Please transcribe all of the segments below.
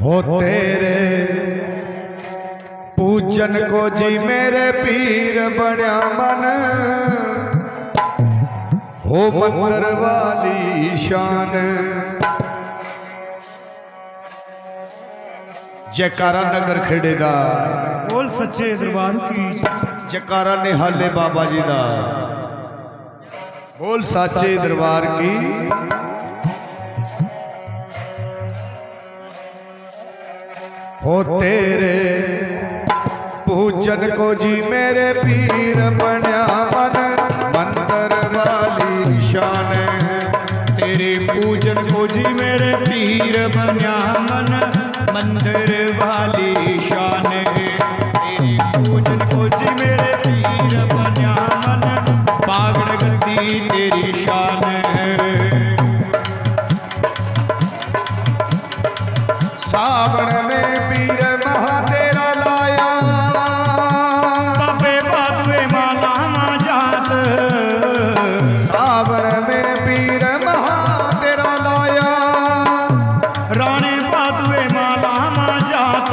हो तेरे पूजन को जी मेरे पीर बन्या मन, हो मंदिर वाली शान। जयकारा नगर खेड़े दा बोल सच्चे दरबार की। जयकारा निहाले बाबा जी दा बोल साचे दरबार की। हो तेरे पूजन को जी मेरे पीर बन्या मन, मंदिर वाली शान। तेरे पूजन को जी मेरे पीर बन्या मन, मंदिर वाली शान। तेरे पूजन को जी मेरे पीर बन्या मन, पागड़ गद्दी तेरी शान। सावन में पीर महा तेरा लाया, बाबे बादुए माला जात। सावन में पीर महा तेरा लाया, राणे बादुए माला जात।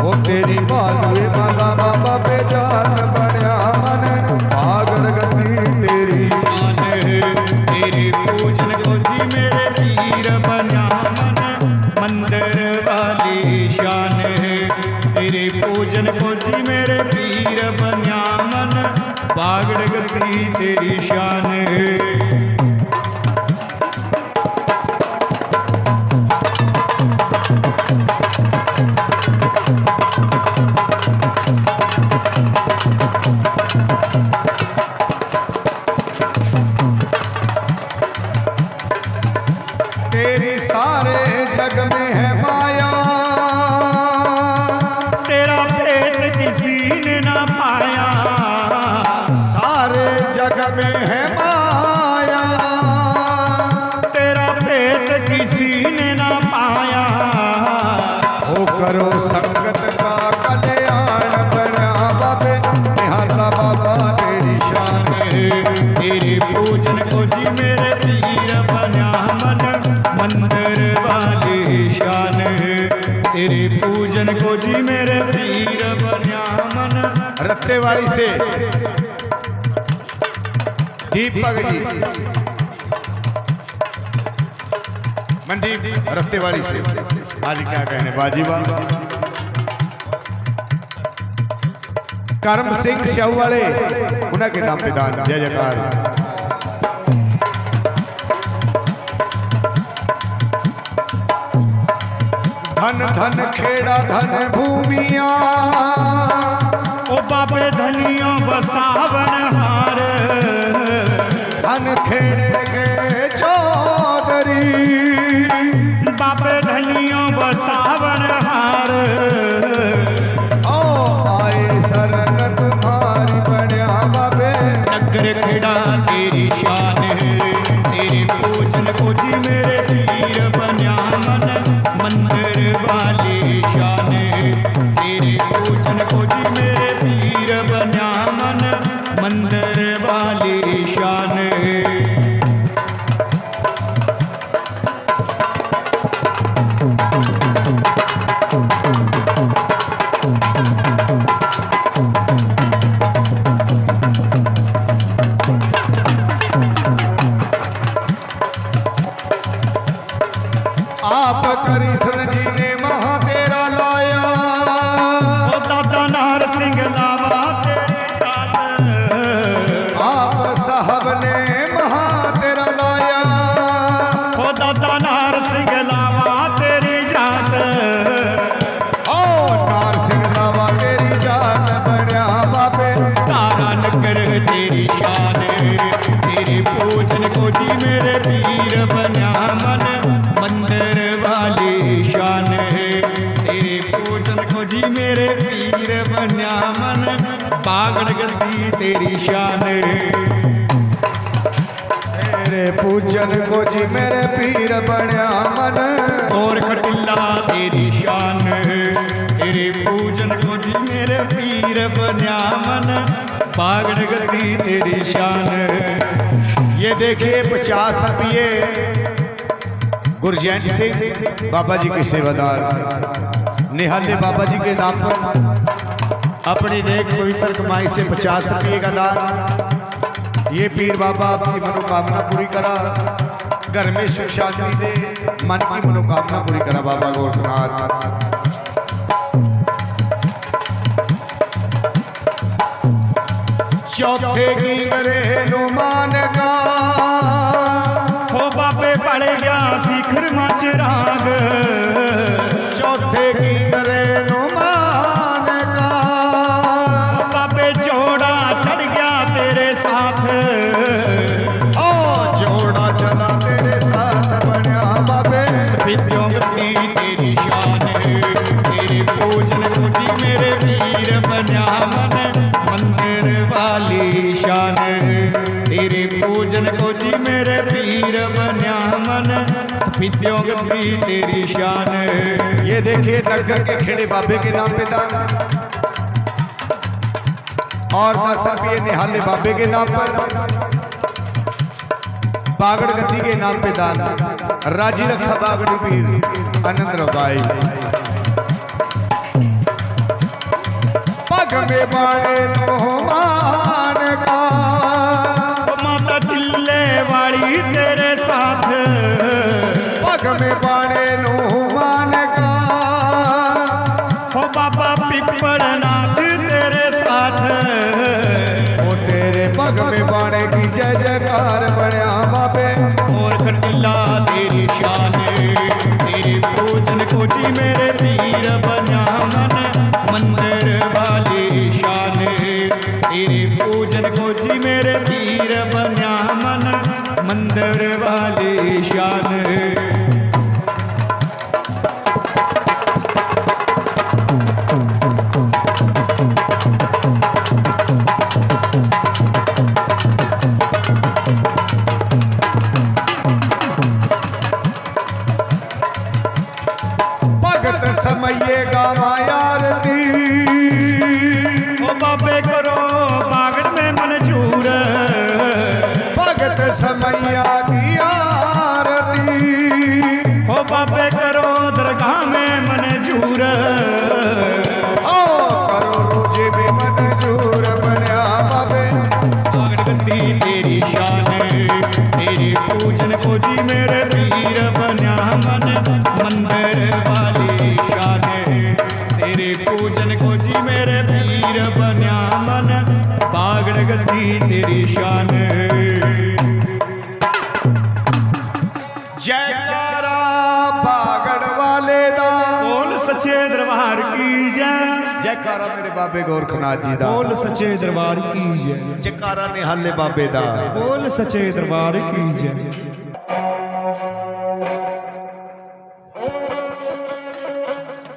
वो तेरी बादुए माला बाबा पे जात बन्या मन, पागल गद्दी तेरी शान। तेरे पूजन को जी मेरे पीर बन्या मन, मंदिर वाली शान। तेरे पूजन को जी मेरे पीर बन्या मन, बागड़ गद्दी तेरी शान। तेरी सारे जग में है माया, तेरा भेद किसी ने ना पाया। सारे जग में है माया, तेरा भेद किसी ने ना पाया। हो करो संगत का कल्याण बन्या बाबे निहाला बाबा तेरी शान। तेरे पूजन को जी मेरे पीर बन्या मन, मंदिर वाली शान। तेरे पूजन को जी मेरे पीर बन्या मन। रत्तेवाड़ी से दीपक जी, मंडी रत्तेवाड़ी से आज क्या कहने बाजीबा। करम सिंह स्याऊ वाले उनके नाम पे दान। जय जयकार। धन धन खेड़ा धन भूमिया, ओ बाबे धनियों बसावन हार। धन खेड़े के चौधरी, बाबे धनियों बसावन हार। ओ आए शरण तुम्हारी बन्या बाबे, नगर खेड़ा तेरी शान। तेरे पूजन को जी मेरे पीर बन्या मन, मंदिर वाली शान। तेरे पूजन को जी मेरे पीर बन्या मन, मंदिर वाली शान। आप कृष्ण जी ने महा तेरा लाया, ओ दादा नार सिंह लावा तेरी जात। आप साहब ने महा तेरा लाया, ओ दादा नार सिंह लावा तेरी जात। ओ नार सिंह लावा तेरी जात बन्या बाबे, तारा नगर तेरी शान। तेरे पूजन को जी मेरे पीर बन्या मन, मंदिर वाली शान। तेरे पूजन को जी मेरे पीर बन्या मन, बागड़ गद्दी तेरी शान। तेरे पूजन को जी मेरे पीर बन्या मन, और कटिल्ला तेरी शान। तेरे पूजन को जी मेरे पीर बन्या मन, बागड़ गद्दी तेरी शान। ये देखिए 50 रुपये गुरजैंट सिंह बाबा जी के सेवादार निहाले बाबा जी के नाम पर अपनी नेक पवित्र कमाई से 50 रुपये का दान। ये पीर बाबा आपकी मनोकामना पूरी करा, घर में सुख शांति दे, मन की मनोकामना पूरी करा बाबा गोरखनाथ। चौथे की करे नुमान का हो बाबे पड़ गया शिखर मचराग। चौथे की करे नुमान का बाबे जोड़ा चढ़ गया तेरे साथ। ओ जोड़ा चला तेरे साथ बनया बाबे। सफेदियों गति तेरी शान, तेरे पूजन पूजी मेरे वीर बनया मन। मंदिर वाली शान, तेरे पूजन को जी मेरे वीर बनया मन। सफेदियों गति तेरी शान। ये देखिए नगर के खेड़े बाबे के नाम पे दान और 10 रुपये निहाले बाबे के नाम पर, बागड़ गति के नाम पे दान। राजी रखा बागड़ी पीर आनंद रबाई। पग में बाड़े नोमान का माता टिल्ले वाली तेरे साथ। पग में बाड़े नोमान का हो बाबा पिपलनाथ तेरे साथ। वो तेरे पग में बाड़े की जय जयकार बनया बाबे। और खटिला तेरी शान, तेरे पूजन को जी मेरे पीर बना मन। मंदिर वाली शान, तेरे पूजन को जी मेरे पीर बना मन। मंदिर वाली शान। भगत समये गावा आरती। ओ बाबे करो बागड़ में मंजूर। भगत समैया की आरती। ओ बाबे करो दरगाह में मंजूर। ओ करो रोजे में मंजूर बनया बाबे। बागड़ गद्दी तेरी शान, तेरे पूजन को जी मेरे पीर बना मन। मंदिर वाली शान, तेरे पूजन को जी मेरे पीर बना मन। बागड़ गद्दी तेरी शान। जयकारा बागड़ वाले दा। बोल सच्चे दरबार की जय। जयकारा मेरे बाबे गोरखनाथ जी दा। बोल सच्चे दरबार की जय। जयकारा निहाले बाबे दा। बोल सच्चे दरबार की जय।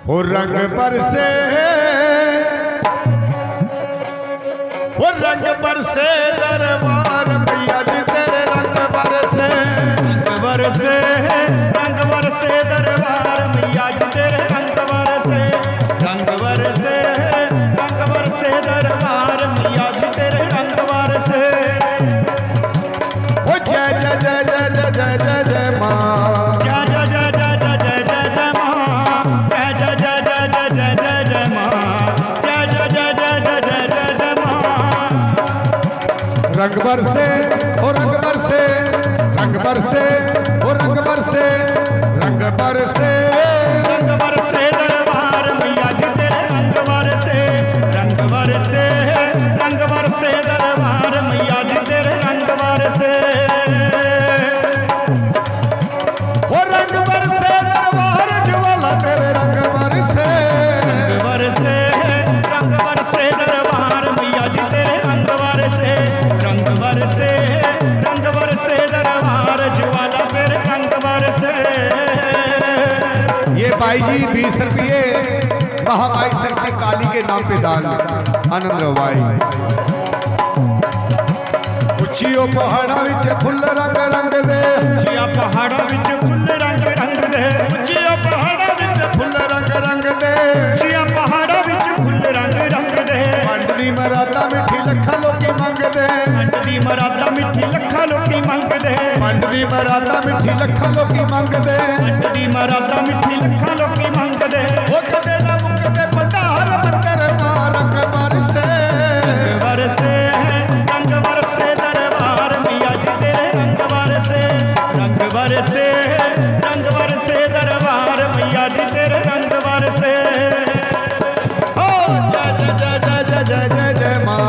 हो रंग बरसे, हो रंग बरसे दरबार मैया जी तेरे रंग बरसे। रंग बरसे, रंग बरसे दरबार मैया जी तेरे रंग बरसे। रंग बरसे, रंग बरसे दरबार मैया जी तेरे रंग बरसे। हो जय जय जय जय जय जय जय जय माँ। जय जय जय जय जय जय जय जय माँ। जय जय जय जय जय जय जय जय माँ। जय जय जय जय जय जय जय जय माँ। रंग बरसे, हो रंग बरसे, रंग बरसे, हो रंग बरसे, रंग बरसे। रंग बरसे दरबार मैया जी तेरे रंग बरसे। रंग बरसे, रंग बरसे दरबार मैया जी तेरे रंग बरसे। हो रंग बरसे दरबार ज्वाला तेरे रंग बरसे। रंग बरसे, रंग बरसे दरबार मैया जी तेरे रंग बरसे। रंग बरसे, रंग बरसे दरबार ज्वाला तेरे रंग बरसे। ये भाई जी 20 रुपये महामाई शक्ति काली के नाम पे दान। आनंद रवाई। उच्चियों पहाड़ा विच फुल रंग रंग दे। उच्चिया पहाड़ा विच फुल रंग रंग दे। उच्चियों पहाड़ा विच फुल रंग रंग दे। उच्चिया पहाड़ा विच फुल रंग रंग दे। मंडली मरादा मिठी लखा लोकी मंग दे। मंडली मरादा मिठी लखा लोकी मंग दे। मंडली मरादा मिठी लखा लोकी मंगदे वंड दी मरादा मिठी लखा लोकी मंगदे ओ कदे ना मुकदे भंडार मंदर रंग बरसे रंग बरसे दरबार मैया जी तेरे रंग बरसे दरबार मैया जी तेरे रंग बरसे हो जय जय जय जय जय जय जय जय मां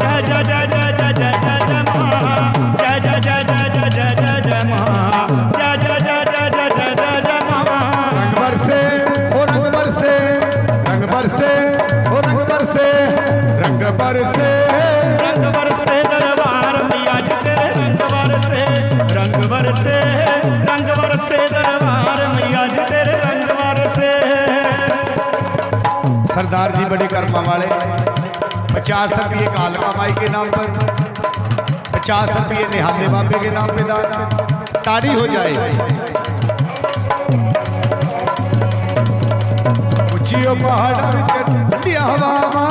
जय जय जय जय जय जय जय जय मां जय जय जय जय जय जय जय जय मां जय जय जय जय जय जय जय जय मां रंग बरसे ओ रंग बरसे रंग बरसे ओ रंग बरसे रंग बरसे रंग बरसे दरबार मैया जी तेरे रंग बरसे दरबार मैया जी तेरे रंग बरसे सरदार जी बड़े कर्मा वाले 50 रुपये कालका माई के नाम पर 50 रुपये निहाले बाबे के नाम पे दान ताड़ी हो जाए उचियो पहाड़ा विच ठंडिया हवावां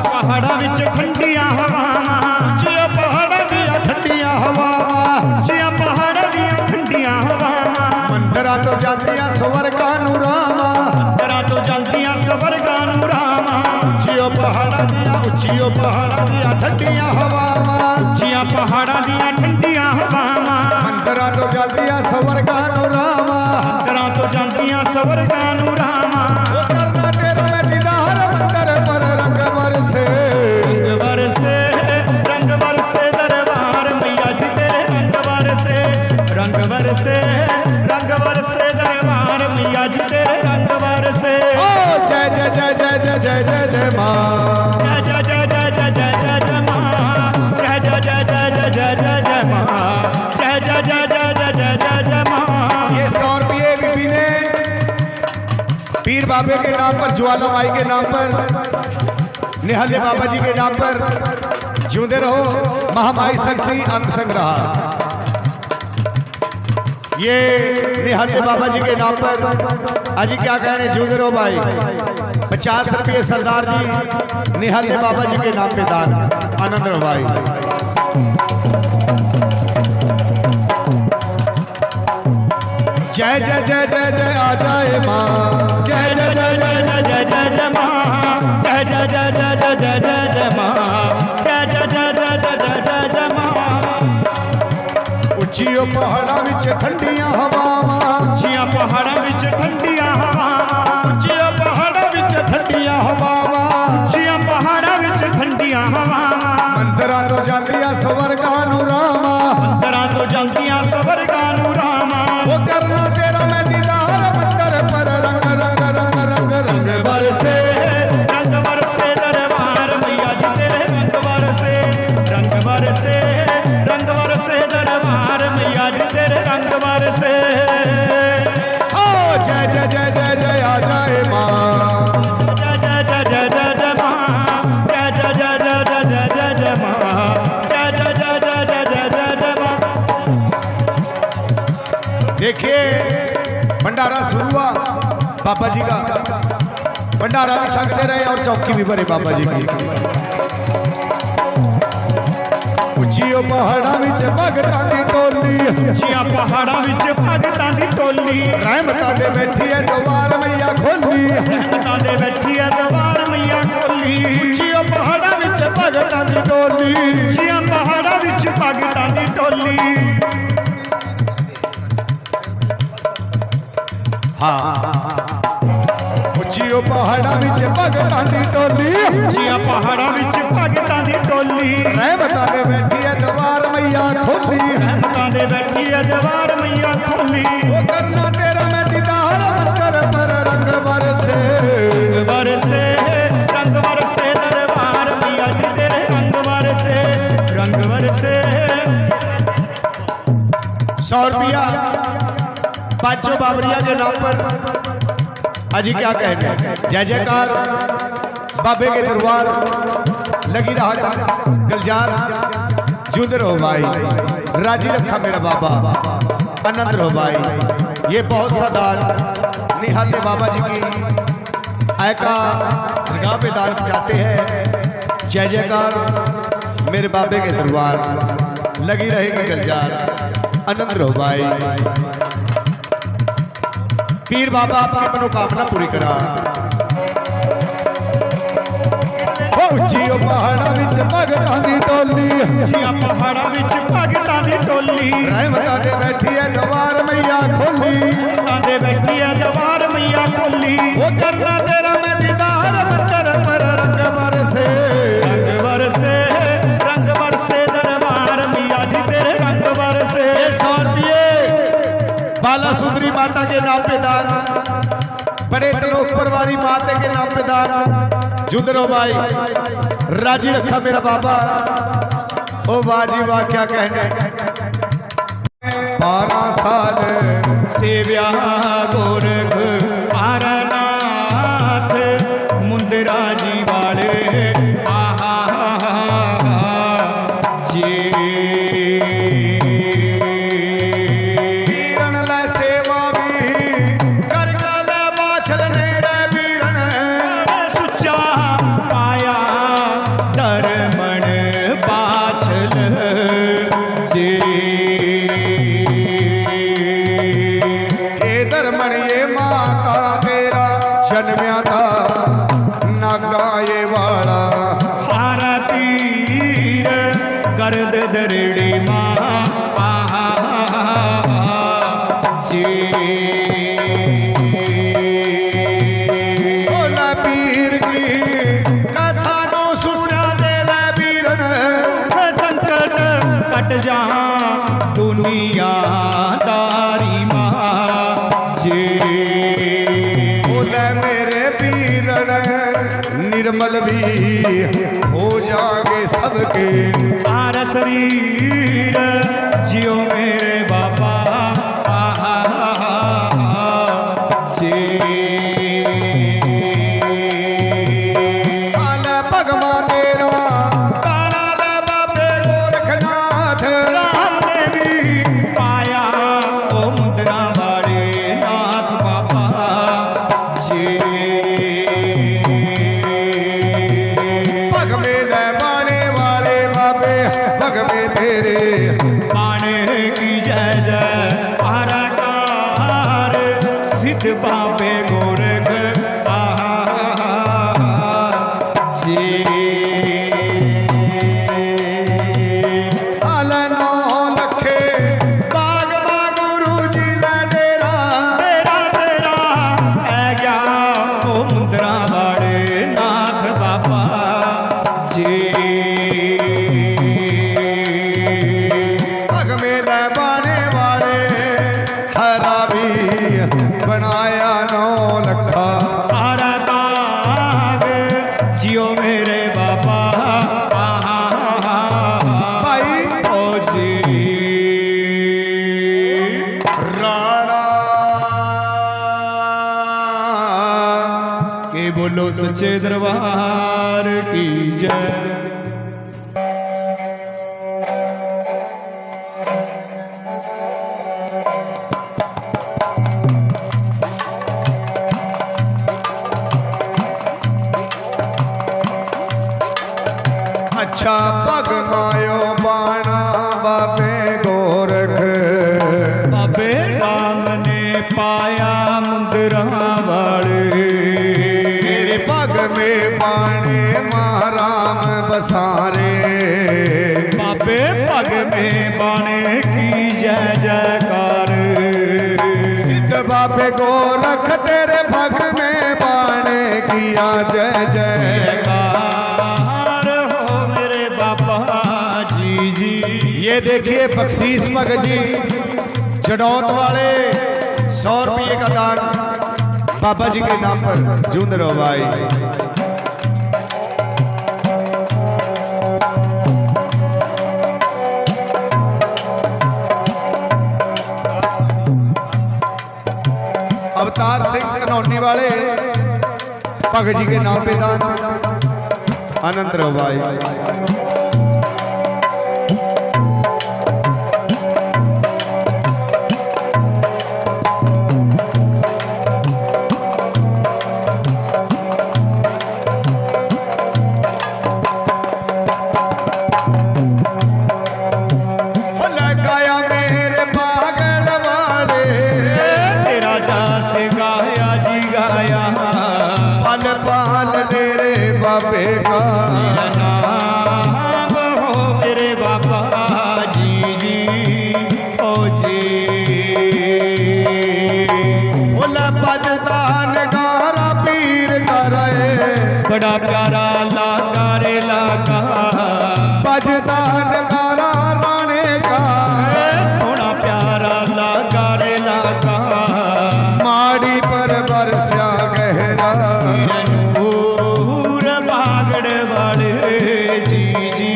पहाड़ा विच ठंडिया हवावां उचियो पहाड़ा दियां ठंडिया हवावां उचिया पहाड़ा दियां ठंडिया हवावां मंदरा तो जांदियां स्वर्गां नूं रावां मंदरा तो जलदियां स्वर्गां नूं रावां उचियो पहाड़ा दियां ठंडिया हवावां उचिया पहाड़ा दियां ठंडिया हवावां मंदरा तो जांदियां स्वर्गां नूं रावां मंदरा तो जलदियां स्वर्गां नूं रावां वो करना तेरा मैं दीदार मंदर पर रंग बरसे रंग बरसे दरबार मैया जी तेरे रंग बरसे दरबार मैया जी तेरे रंग बरसे ओ जय जय जय जय जय जय जय जय मां जय जय जय जय जय जय जय जय मां जय जय जय जय जय जय जय जय मां जय जय जय जय जय जय जय जय मां ये 100 रुपये बीबी ने पीर बाबे के नाम पर ज्वाला माई के नाम पर निहाले बाबा जी के नाम पर जिंदे रहो महामाई शक्ति अंग संग रहा ये निहाले बाबा जी के नाम पर अजी क्या कहने जिंदे रहो भाई 50 रुपये सरदार जी निहाले बाबा जी के नाम पे दान आनंद रहो भाई जय जय जय जय जय आ जाए माँ जय जय जय जय जय जय जय जय मां जय जय जय जय जय जय जय जय मां जय जय जय जय जय जय जय जय मां उचियो पहाड़ा विच ठंडियां हवावां उचिया पहाड़ा विच ठंडियां हवावां उचियो पहाड़ा विच ठंडियां हवावां उचिया पहाड़ा विच ठंडियां हवावां मंदरा तो जांदियां स्वर्गां नूं रावां मंदरा तो जलदियां स्वर्गां नूं रावां वो करना तेरा मैं दीदार मंदर पर रंग रंग रंग रंग रंग बरसे दरबार मैया जी तेरे रंग बरसे दरबार मैया जी तेरे रंग बरसे ओ जय जय जय जय जय आ जाए माँ जय जय जय जय जय जय मां जय जय जय जय जय जय जय जय मां जय जय जय जय जय जय जय जय मां देखिए भंडारा शुरू हुआ बाबा जी का भंडारा भी छकते रहे और चौकी भी भरे बाबा जी की उचियो पहाड़ा विच भगतां दी टोली उचिया पहाड़ा विच भगतां दी टोली रहमतां दे बैठी है दरबार मैया खोली रहमतां दे बैठी है दरबार मैया खोली उचियो पहाड़ा विच भगतां दी टोली उचिया पहाड़ा विच भगतां दी टोली उचियो पहाड़ा विच भगतां दी टोली उचिया पहाड़ा विच भगतां दी टोली रहमतां दे बैठी है दरबार मैया खोली रहमतां दे बैठी है दरबार मैया खोली वो करना तेरा मैं दीदार मंदर पर रंग बरसे दरबार मैया जी तेरे रंग बरसे 100 रुपया पांचों बाबरिया के नाम पर अजी क्या कहने जय जयकार बाबे के दरबार लगी रहा गलजार जुद रहो भाई राजी रखा मेरा बाबा आनंद रहो भाई ये बहुत सा दान निहाले बाबा जी की आयका दरगाह पे दान चाहते हैं जय जयकार मेरे बाबे के दरबार लगी रहेगी गलजार आनंद रहो भाई। पीर बाबा आपकी मनोकामना पूरी करा। उच्चियों पहाड़ा विच भगतां दी टोली, उच्चियां पहाड़ा विच भगतां दी टोली, रहमतां दे बैठी है दवार मैया खोली, रहमतां दे बैठी है दवार मैया खोली। वो करना तेरा मैं दीदार मंतर पर रंग बरसे, रंग बरसे दरबार मैया जी तेरे रंग बरसे। 100 रुपये बाला सुंदरी माता के नाम पे दान, बड़े तलोकपुर वाली माता के नाम पे दान। जुदरो भाई राजी रखा मेरा बाबा। ओ बाजी वाह क्या कहने। 12 साल सेव्या गोरख पारनाथ मुंदरा जी वाले जी वीरन लै सेवा भी कर काले बाछल ने रे वीरन सुच्चा पाया धर्मण बाछल जी। हे धर्मण ये माता तेरा जन्म्या था नागा ये वाला, हारा तीर गर्द दरड़ी माँ जी। बोला पीर की कथा नो सुना दे लै वीरन, संकट कट जा दुनिया दारी माँ जी। बोले मेरे वीरन निर्मल भी हो जागे सबके, तारा शरीर जियो मेरे बाबा जी। काला भगवा तेरा काला लै बाबे गोरखनाथ, राम ने भी पाया ओ मुंदरा वाले नाथ बाबा जी। भग में लै बाणे वाले बाबे भग में तेरे, बाणे की जय जय आराकार सिद्ध बाबे गोरख जी। हाल 9 लखे बाग मा गुरु जी लै डेरा, तेरा तेरा ऐ गया ओ मुंदरा वाले नाथ बाबा जी। भग में लै बाणे वाले हरा भी बनाया 9 लखा, तारा ताग जियो मेरे बाबा भाई ओ जी। राणा के बोलो सच्चे दरबार की जय। अच्छा पग मायो बाणा बाबे गोरख, बाबे राम ने पाया मुंदरा वाले, तेरे पग में बाणे महाराम बसारे, बाबे पग में बाणे की जय जयकार। सिद्ध बाबे गोरख तेरे पग में बाणे किया जय जय। ये देखिए बख्शीश भगत जी जडौत वाले 100 रुपये का दान बाबा जी के नाम पर। जूंद रहो भाई। अवतार सिंह कनौनी वाले भगत जी के नाम पे दान। आनंद रहो भाई। लगाया मेरे बड़ा प्यारा लागा रे लागा बजदा नगारा राणे का सोना प्यारा लागा रे लागा माड़ी पर बरसा गहरा नूर बागड़ वाले जी जी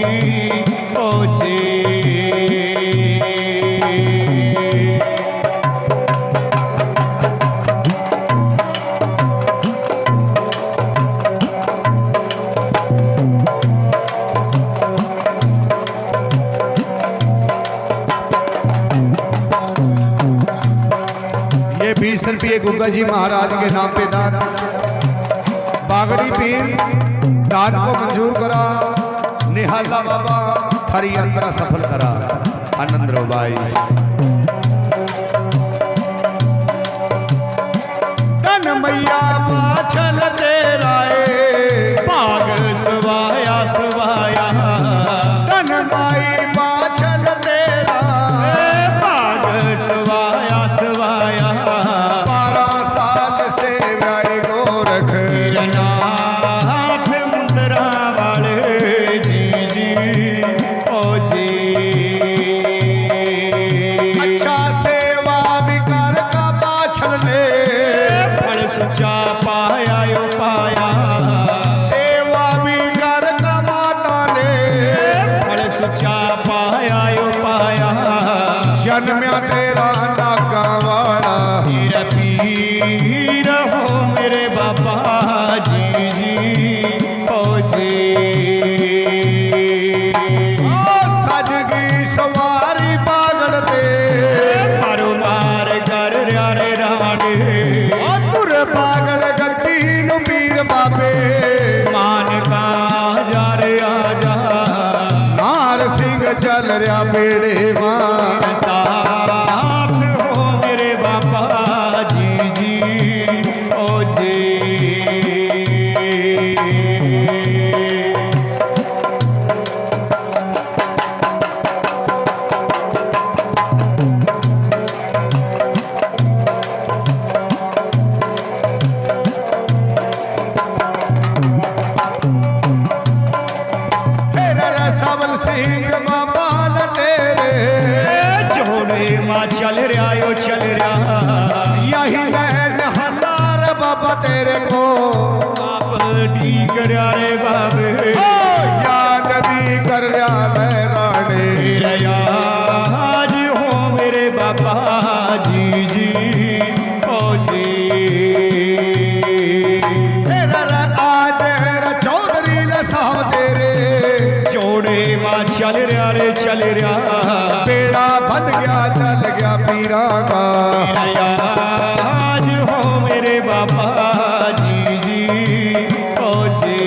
ओ जी ये 20 रुपये गुग्गा जी महाराज के नाम पे दान बागड़ी पीर दान को मंजूर करा निहाला बाबा थारी यात्रा सफल करा आनंद रो भाई धन मैया पाछल तेरा भाग सवाया सवाया धन माई पाछल तेरा भाग सवाया सवाया 12 साल से व्याय गोरख नाथ मुंदरा वाले जी जी ओ जी अच्छा सेवा विकार का पाछल ने फल सुचा पाया यो पाया सेवा विकार का माता ने फल सुचा पाया यो पाया जन्म्या तेरा नागा वाला पीर पीर हो मेरे बाबा जी जी ओ जी सजगी सवारी बागड़ दे मारो मार कर रे राणे तुर बागड़ गद्दी नु पीर बाबे मान का जा रे आजा नार सिंह चल रहा बेड़े मां साथ हो मेरे बाबा जी जी ओ जी तेरा सबल सिंह बाबा तेरे जोड़े माँ चल रहा यो चल रहा यही लहन हल्लार बाबा तेरे को आप ठीक रे बाबे याद भी कर रहा राणे मेरा आज हो मेरे बाबा जी जी ओ जी तेरा आज चौधरी साहब तेरे जोड़े माँ चल रहा रे चल रहा बेड़ा बंध गया चल गया पीरा का मेरा आज हो मेरे बाबा जी जी ओ जी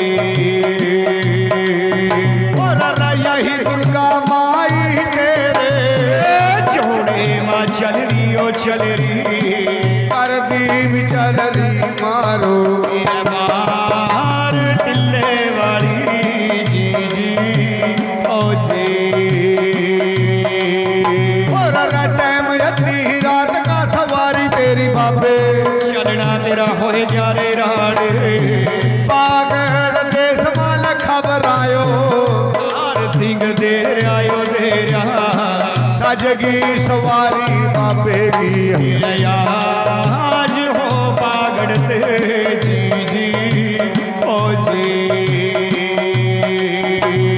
और यही दुर्गा माई तेरे जोड़े माँ चल रही ओ चल रही कर दी चल रही मारो मेरा मार टिल्ले वाली जी जी ओ जी और टाइम अद्धी रात का सवारी तेरी बाबे चलना तेरा हो गया रे राणे बागड़ देश माल खबर आयो हार सिंह दे आयो दे सजगी सवारी बाबे की मेरा आज हो बागड़ते जी जी ओ जी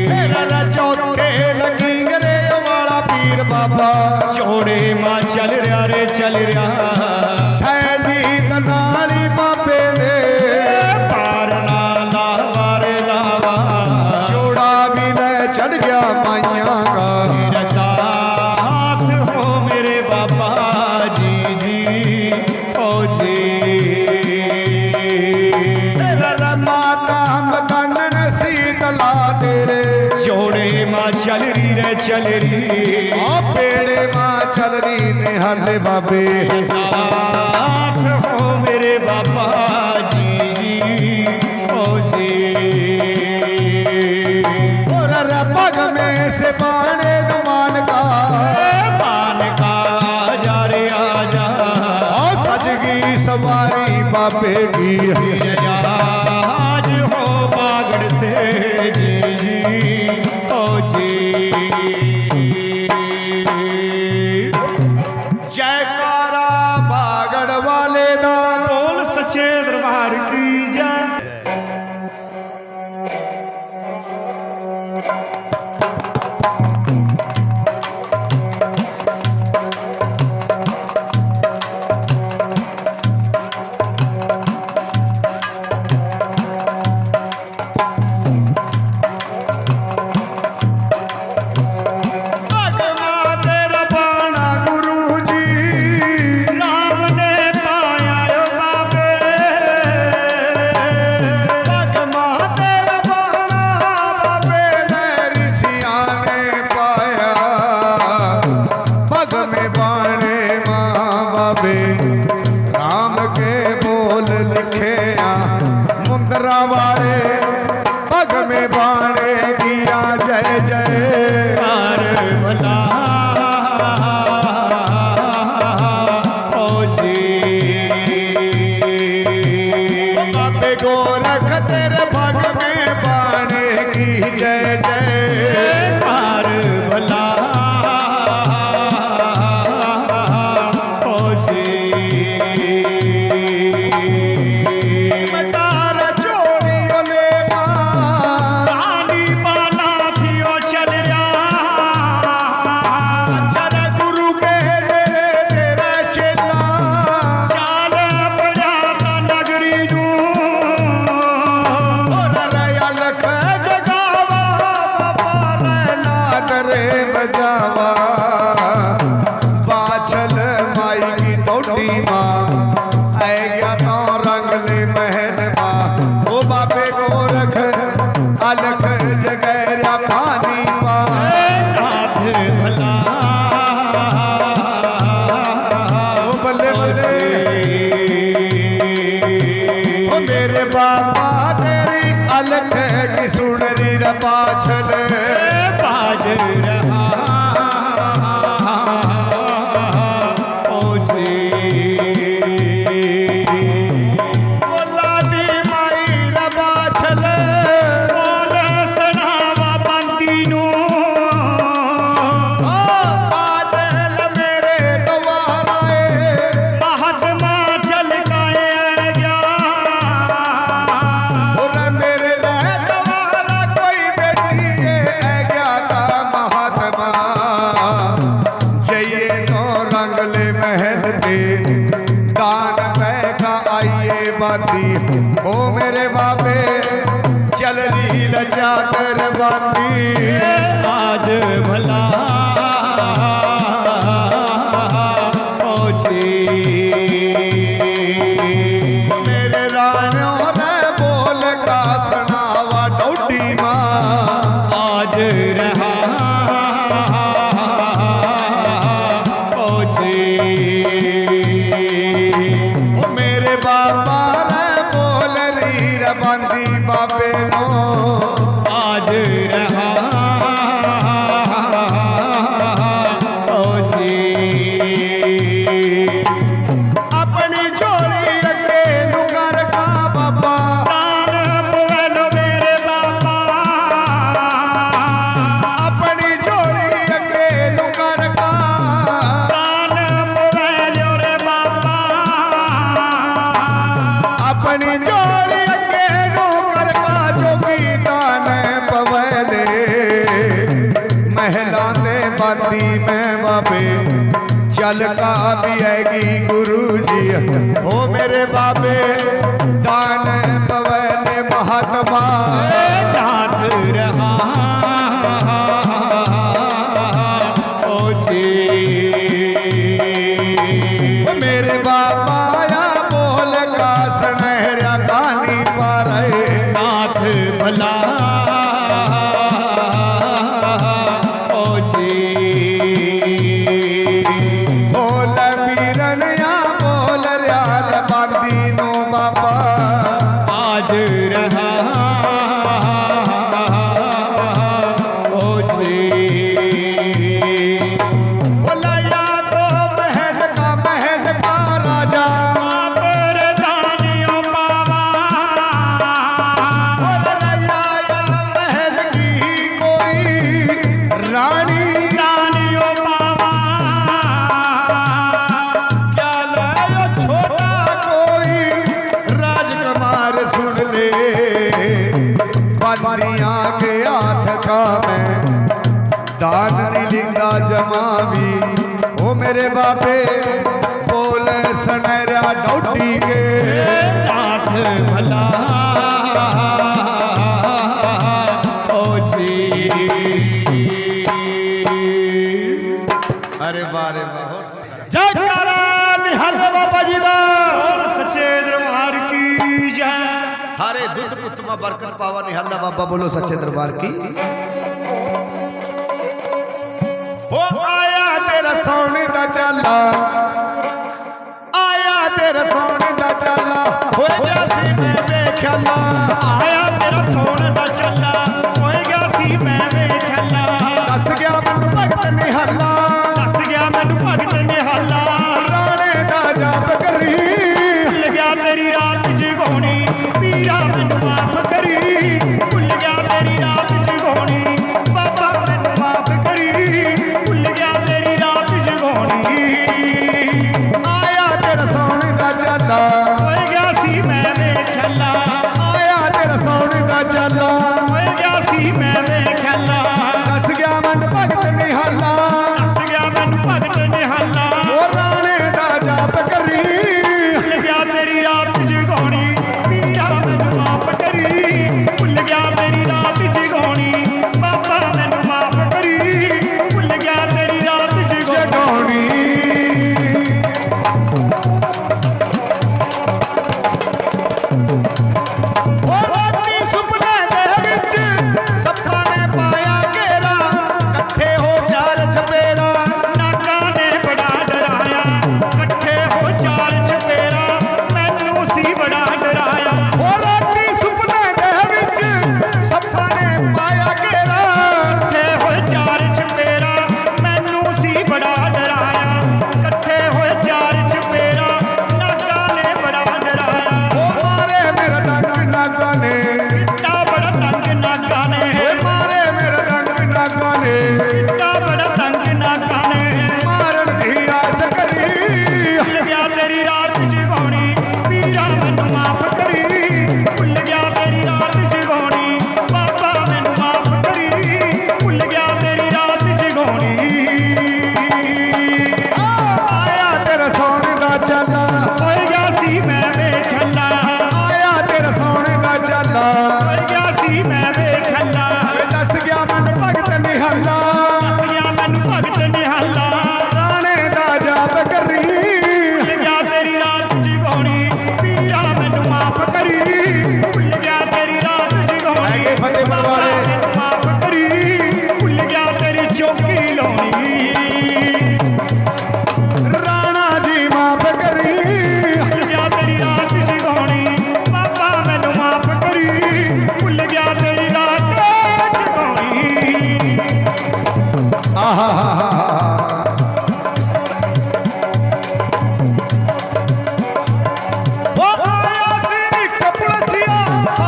तेरा चौथे लगी गरे वाला पीर बाबा जोड़े माँ चल रहा रे चल रहा थैली तनाली बाबे ने पार ना लावा रे लावा जोड़ा भी ले चढ़ गया माइया का मेरा साथ हो मेरे बाबा जी जी ओ जी तेरा माता मकानन शीतला तेरे जोड़े माँ चल रही रे चल रही आ पेड़े माँ चल रही निहाले बाबे साथ हो मेरे बाबा जी जी ओ जी और पग में से पाने दुमान का पान का जा रे आजा सजगी सवारी बाबे की आज हो बाबे राम के बोल लिखे मुंदरा वाले पग में बाणे किया जय जय कार भला ओ जी बाबे गोरख तेरे पग में बाणे की जय जय कार भला ओ जी बटार चोरियों ले पानी पाना थियो चल रहा चर गुरु के तेरे तेरा चेला चाल पड़ा ता नगरी नू लख जगावा बाबा रे नाद रे बजावा बाछल माई की डोडी माँ है गया तो रंगले महल माँ ओ बाबे गोरख अलख जगैरा पानी पा नाथ भला ओ बल्ले बल्ले ओ मेरे बाबा तेरी अलख की सुनरी रे पाछल बाज रहा ओ जी लादी माई रे पाछल बोल सनावा बंदी नू पाछल मेरे द्वाराए महात्मा चल काए गया और मेरे ले द्वारा कोई बेटी है गया था महात्मा जइए तो रंगले महल दे दान पैका आइए बाती ओ मेरे बाबे चल रही लचाकर बाती आज भला ओ जी मेरे रानों ने बोल का सुनावा डोडी माँ आज रहा ओ जी ओ मेरे बाबा रे बोल री रे बांधी बाबे नो आज रहा ओ जी अपनी झोली अड्डे नुकर का बाबा दान पवलो मेरे बाबा अपनी झोली अड्डे नुकर का दान पवलो रे बाबा अपनी झोली अड्डे नुकर का जोगी दान पवले महिला दे बांधी में बाबे चल का भी आएगी गुरु जी ओ मेरे बाबे दान पवले महात्मा नाथ रहा ओ जी ओ मेरे बाबा या बोल का सुनहरा कहानी पर नाथ भला ओ जी बोल बीरन या बोल रियाल बांधी नो बाबा आज रहा ओ जी बोला या तो महल का राजा पर दानियों पावा और रैया या महल की कोई रानी दानियों पावा क्या लायो छोटा कोई राजकुमार सुन ले बंदियां के हाथ का मैं दान नहीं लिंदा जमावी ओ मेरे बापे बोल सनरा डोटी के नाथ भला ओ जी अरे बारे जयकारा निहल बाबा जी दा और सच्चे दरबार की जय थारे दुध पुत में बरकत पावा निहल्ला बाबा बोलो सच्चे दरबार की ओ आया तेरा सोने दा चला करी भुल गया तेरी रात जगानी पीरा मैनू माफ करी भुल गया तेरी रात जगानी बाबा मैनू माफ करी भुल गया तेरी रात जगानी सुपने दे विच सप्पा ने पाया घेरा कट्ठे हो चार चपेरा नागा ने बड़ा डराया कट्ठे हो चार चपेरा मैनू सी बड़ा डराया ओ राती सुपने दे विच सप्पा ने पाया घेरा कट्ठे हो चार चपेरा मैनू सी बड़ा डराया कट्ठे हो चार चपेरा नागा ने बड़ा डराया ओ मारे मेरा डंक नागा ने पिता बड़ा तंग नागा ने ओ मारे मेरा डंक नागा ने पिता बड़ा तंग नागा ने मारन दी आस करी भुल गया तेरी रात जगानी पीरा मैनू माफ करी भुल गया तेरी रात जगानी बाबा मैनू माफ करी भुल गया तेरी रात जगानी आया तेरा सोने दा चला होए गया सी मैं वेखला आया तेरा सोने दा चला होए गया सी मैं वेखला दस गया मन भगत निहला दस गया मैनू भगत निहाला राणे दा जाप करी भुल गया तेरी रात जगानी पीरा मैनू माफ करी भुल गया तेरी रात जगानी आगे फतेह परवारे। मैनू माफ करी भुल गया तेरी चौकी लाउणी राणा जी माफ करी भुल गया तेरी रात जगानी बाबा मैनू माफ करी भुल गया तेरी रात जगानी आहा वो आया सी एक पुलसिया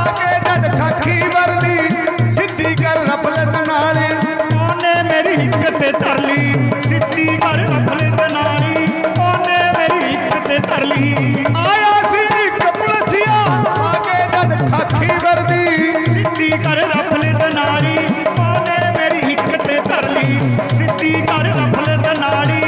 आगे जद खाकी वर्दी सिद्धि कर रफलत नाले ओने मेरी हिक ते तरली सिद्धि कर रफलत नाली ओने मेरी हिक ते तरली आया सी एक पुलसिया आगे जद खाकी वर्दी सिद्धि कर रफलत नाली ओने मेरी हिक ते तरली सिद्धि कर रफलत नाली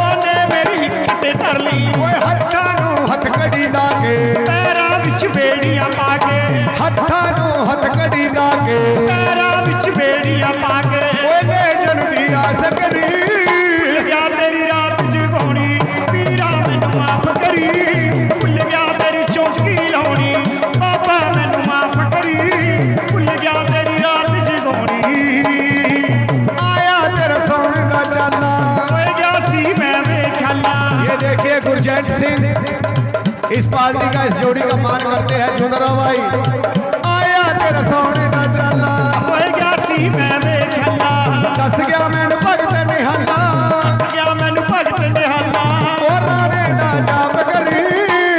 ओने मेरी हिक ते तरली ओए हत्थां नूं हथकड़ी ला के पैरां विच बेड़ियां पा के हत्थां नूं हथकड़ी ला के पैरां विच बेड़ियां पा के ओए ले जन दी आस करी भुल गया तेरी रात जगानी पीरा मैनू माफ करी भुल गया तेरी चौकी लाउणी बाबा मैनू माफ करी भुल गया तेरी रात जगानी आया तेरा सोने दा चला होए गया सी मैं वेखला ये देखिए गुरजैंट सिंह इस पार्टी का इस जोड़ी का मान करते हैं चुंदरा भाई आया तेरा सोने दा चला होए गया सी मैं वेखला दस गया मैनू भगत निहला दस गया मैनू भगत निहाला ओ राणे दा जाप करी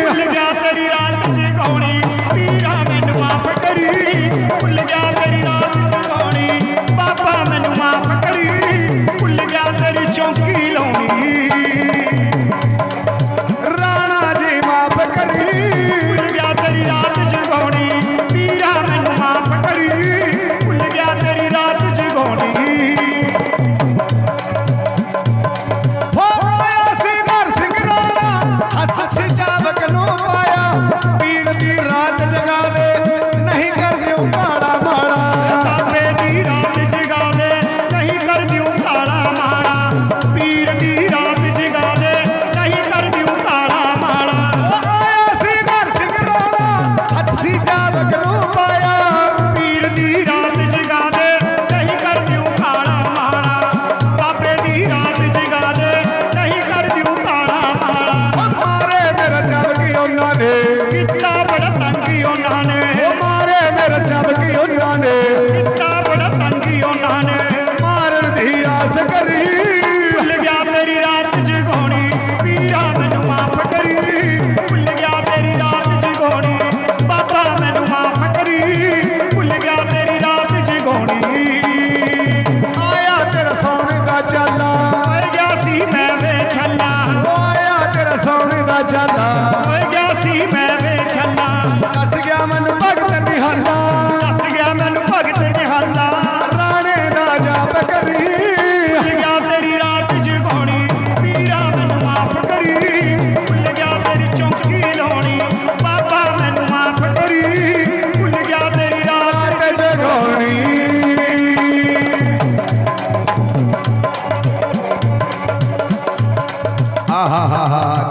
भुल गया तेरी रात जगानी पीरा मैनू माफ करी भुल गया तेरी रात जगानी बाबा मैनू माफ करी भुल गया तेरी चौकी लाउणी राणा जी माफ करी भुल गया तेरी रात जगानी पीरा मैनू माफ करी भुल गया तेरी रात जगानी हो आया सी नरसिंह राणा हस सिजावक नूं पाया पीर दी रात जगा दे नहीं कर दियो काड़ा माड़ा बाबे दी रात जगा दे नहीं कर दियो काला माड़ा पीर दी रात जगा दे नहीं कर दियो काला माड़ा आया सी नरसिंह राणा हथ सिजावक नूं पाया पीर दी रात जगा दे नहीं कर दियो काला माड़ा बाबे दी रात जगा दे नहीं कर दियो काला माड़ा ओ मारे मेरा जब की उन्हां ने कितना बड़ा तंगी उन्हां ने ओ मारे मेरा जब की उन्हां ने कितना बड़ा तंगी उन्हां ने मारन दी आस करी भुल गया तेरी रात जगानी पीरा मैनू माफ करी भुल गया तेरी रात जगानी बाबा मैनू माफ करी भुल गया तेरी रात जगानी आया तेरा सोने दा चला होए गया सी मैं वेखला ओ आया तेरा सोने दा चला होए गया सी मैं वेखला दस गया मन भगत निहला दस गया मैनू भगत निहाला राणे दा जाप करी भुल गया तेरी रात जगानी पीरा मैनू माफ करी भुल गया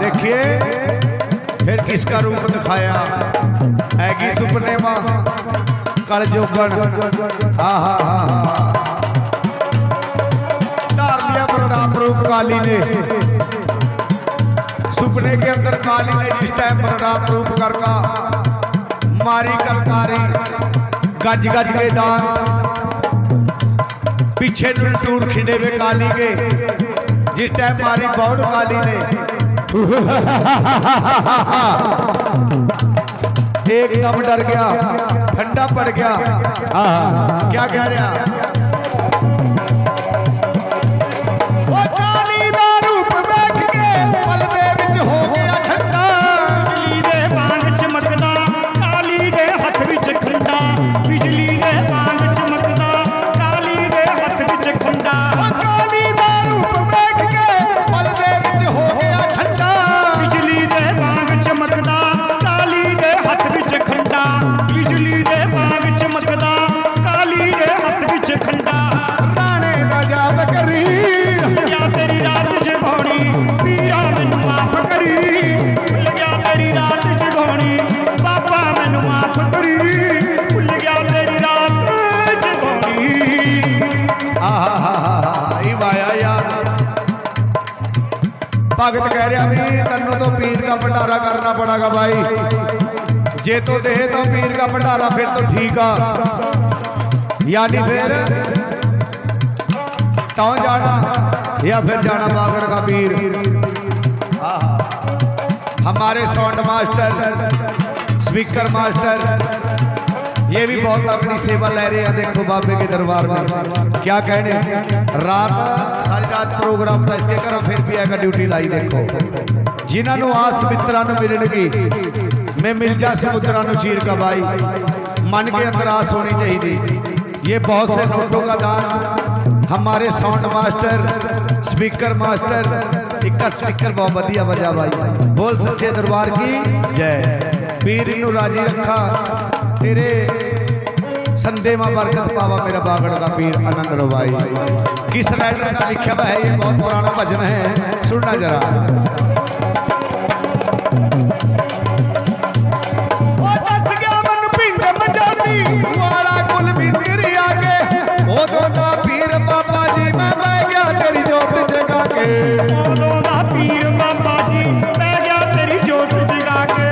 देखिए फिर किसका रूप दिखाया, ऐगी सुपने मां कल जोगन। हाँ हाँ हाँ हाँ, धार लिया प्रणाम रूप काली ने। सुपने के अंदर काली ने जिस टाइम प्रणाम रूप करका मारी कलकारी, गज गज के दांत, पीछे टूर खिंडे हुए काली के। जिस टाइम मारी बौड़ काली ने एकदम डर गया, ठंडा पड़ गया। क्या कह रहा, वो काली दा रूप देख के पल दे विच हो गया ठंडा। बिजली दे वांग चमकदा काली दे हथ विच खंडा, बिजली दे वांग चमकदा काली दे हथ विच खंडा। वो काली दा रूप देख के पल दे विच हो गया ठंडा। बिजली दे वांग चमकदा काली दे हथ विच खंडा, बिजली दे वांग चमकदा काली दे हथ विच खंडा। राणे दा जाप करी भुल गया तेरी रात जगाउणी पीरा मैनू माफ करी, भुल गया तेरी रात जगाउणी बाबा मैनू माफ करी, भुल गया तेरी रात जगाउणी। आया यार भगत कह रहा भी तन्नू तो पीर का भंडारा करना पड़ेगा भाई, जे तो दे तो पीर का भंडारा फिर तो ठीक आ, यानी फिर तो जाना या फिर जाना बागड़ का पीर। हमारे साउंड मास्टर स्पीकर मास्टर ये भी बहुत अपनी सेवा ले रहे हैं। देखो बाबे के दरबार में क्या कहने, रात सारी रात प्रोग्राम था इसके घर फिर भी आएगा ड्यूटी लाई। देखो जिन्होंने आस मित्रा मिलनगी मैं मिल जा समुद्रा चीर का भाई, मन के अंदर आस होनी चाहिए। ये बहुत से नोटों का दान हमारे साउंड मास्टर स्पीकर मास्टर, इक्का स्पीकर बहुत बढ़िया बजा भाई। बोल सच्चे दरबार की जय। पीर इनू राजी रखा, तेरे संदे में बरकत पावा मेरा बागड़ का पीर आनंद रो भाई। किस राइटर का लिखा हुआ है, ये बहुत पुराना भजन है, सुनना जरा। वाला कुल बिंदरी आगे ओदों दा पीर बाबा जी मैं बह गया तेरी जोत जगा के, ओदों दा पीर बाबा जी बह गया तेरी जोत जगा के,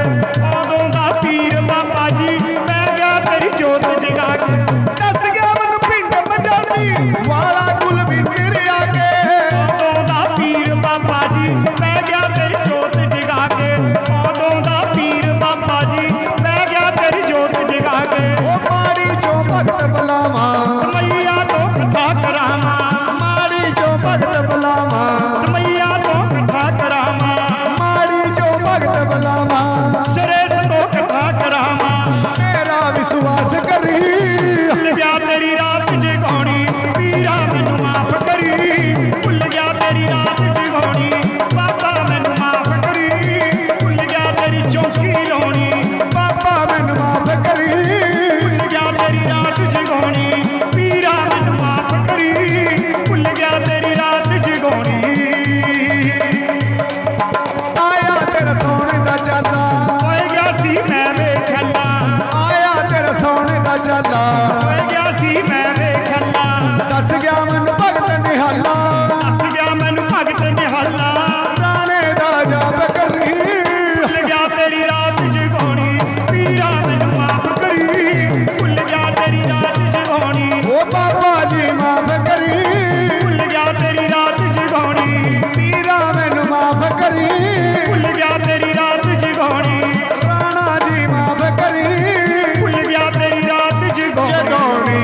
ओदों दा पीर बाबा जी बह गया तेरी जोत जगा के। दस गया मन पिंड मजाली वाला कुल बिंदरी आगे, ओदों दा पीर बाबा जी बह गया तेरी जोत जगा के, ओदों दा पीर बाबा जी बह गया तेरी जोत जगा के। माड़ी जो भगत बलावा समैया तो कथा करामा, माड़ी जो भगत बलावा समैया तो कथा करामा, माड़ी जो भगत बलावा सुरेश तो कथा करामा। मेरा विश्वास करी भुल गया तेरी रात जगाउणी पीरा मैनू माफ करी, भुल गया तेरी रात जगाउणी बाबा मैनू माफ करी, भुल गया तेरी चौकी लाउणी बाबा मैनू माफ करी, भुल गया तेरी रात जगाउणी पीरा मैनू माफ करी, भुल गया तेरी रात जगाउणी। आया तेरा सोने दा चाला, होए गया सी मैं वेखला, आया तेरा सोने दा चाला, होए गया सी मैं वेखला, दस गया मन भगत निहाला, दस गया मैनू भगत निहाला। राणे दा जाप करी भुल गया तेरी रात जगाउणी पीरा मैनू माफ करी, भुल गया तेरी रात जगाउणी, ओ बाबा जी माफ करी, भुल गया तेरी रात जगाउणी पीरा मैनू माफ करी, भुल गया तेरी रात जगाउणी, राणा जी माफ करी, भुल गया तेरी रात जगाउणी।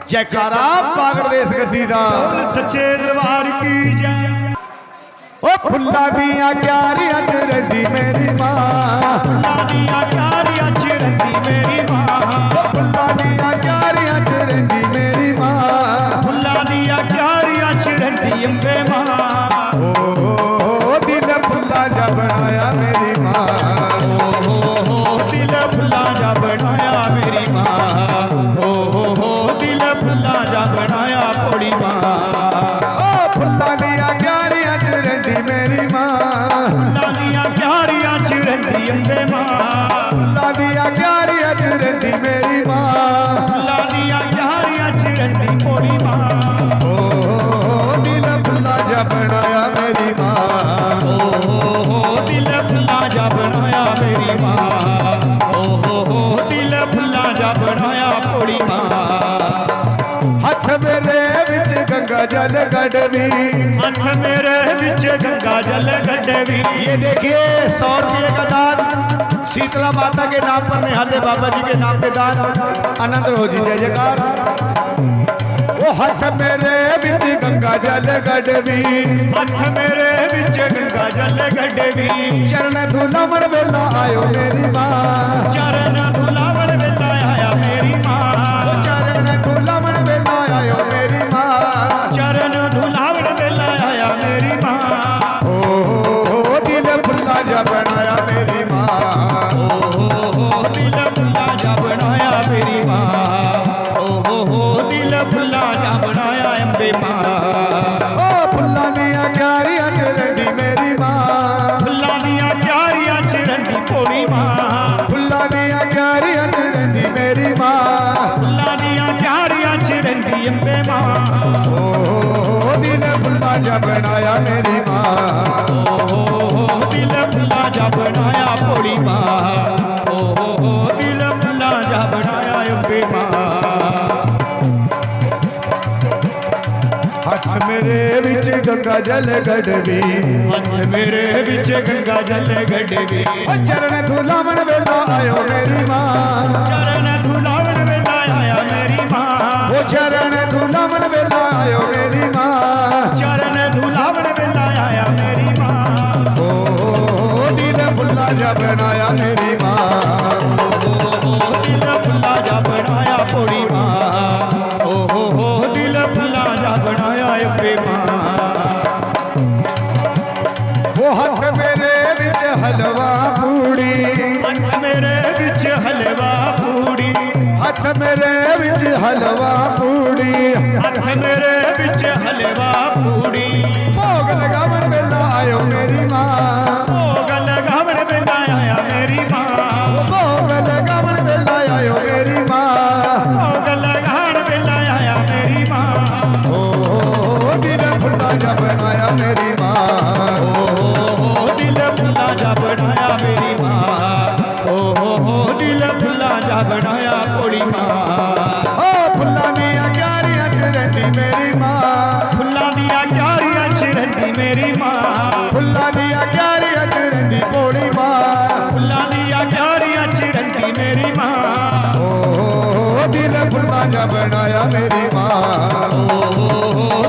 जयकारा बागड़ देश गद्दी दा। बोल सच्चे दरबार की जय। ओ फुल्ला दियां क्यारियां च रहिंदी मेरी मां, फुल्ला दियां क्यारियां च रहिंदी मेरी मां, ओ फुल्ला दियां क्यारियां च रहिंदी मेरी मां, फुल्ला दियां क्यारियां च रहिंदी अंबे मां। ओ दिल फुल्ला जा बनाया मेरी मां, ओ दिल फुल्ला जा बनाया मेरी मां, ओ दिल फुल्ला जा बनाया भोली मां। ओ जा बनाया मेरी माँ। दिल फुल्ला जा बनाया मेरी माँ। दिल फुल्ला जा बनाया भोली माँ। हथ मेरे विच गंगा जल गढ़वी, हथ मेरे विच गंगा जल गढ़वी। ये देखिए 100 रुपये का दान शीतला माता के नाम पर, निहाले बाबा जी के नाम पे दान। आनंद हो जी, जय जयकार। वो हथ मेरे विच गंगा जल गढ़वी, हथ मेरे विच गंगा जल गढ़वी। चरण धुलावण वेला आयो मेरी माँ। चरण धुलावण वेला आया मेरी माँ। चरण धुलावण वेला आयो मेरी माँ। चरण धुलावण वेला आया मेरी माँ। ओ दिल फुल्ला जा बनाया मेरी माँ। दिल फुल्ला जा बनाया मेरी माँ। दिल फुल्ला जा बनाया अम्बे माँ। ओ फुल्ला दिया क्यारियां च रहिंदी मेरी माँ। फुल्ला दिया क्यारियां च रहिंदी भोली माँ। फुल्ला दिया क्यारियां च रहिंदी मेरी माँ। फुल्ला दिया क्यारियां च रहिंदी अम्बे माँ। ओ दिल फुल्ला जा बनाया मेरी माँ। दिल फुल्ला जा बनाया भोली माँ। दिल फुल्ला जा बनाया अम्बे माँ। हथ मेरे विच गंगा जल गढ़वी, हथ मेरे विच गंगा जल गढ़वी। ओ चरण धुलावण वेला आयो मेरी माँ। चरण धुलावण वेला आया मेरी माँ। ओ चरण धुलावण वेला आयो मेरी माँ। चरण धुलावण वेला आया मेरी माँ। ओ दिल फुल्ला जा बनाया मेरी माँ। दिल फुल्ला जा बनाया भोली माँ। दिल फुल्ला जा बनाया अम्बे माँ। वो हथ मेरे विच हलवा पूड़ी, हथ मेरे विच हलवा पूड़ी। हथ मेरे विच हलवा पूड़ी। हथ मेरे विच हलवा पूड़ी। भोग लगावण वेला आयो मेरी माँ। भोग लगावण वेला आया मेरी माँ। भोग लगावण वेला आयो मेरी माँ। भोग लगावण वेला आया मेरी माँ। ओ दिल फुल्ला जा बनाया मेरी माँ। दिल फुल्ला जा बनाया मेरी माँ। दिल फुल्ला जा बनाया भोली माँ। ओ फुल्ला दिया क्यारियां च रहिंदी मेरी माँ। फुल्ला दिया क्यारियां च रहिंदी मेरी माँ। फुल्ला दिया क्यारियां च रहिंदी भोली माँ। फुल्ला दिया क्यारियां च रहिंदी मेरी माँ। ओ दिल फुल्ला जा बनाया मेरी माँ।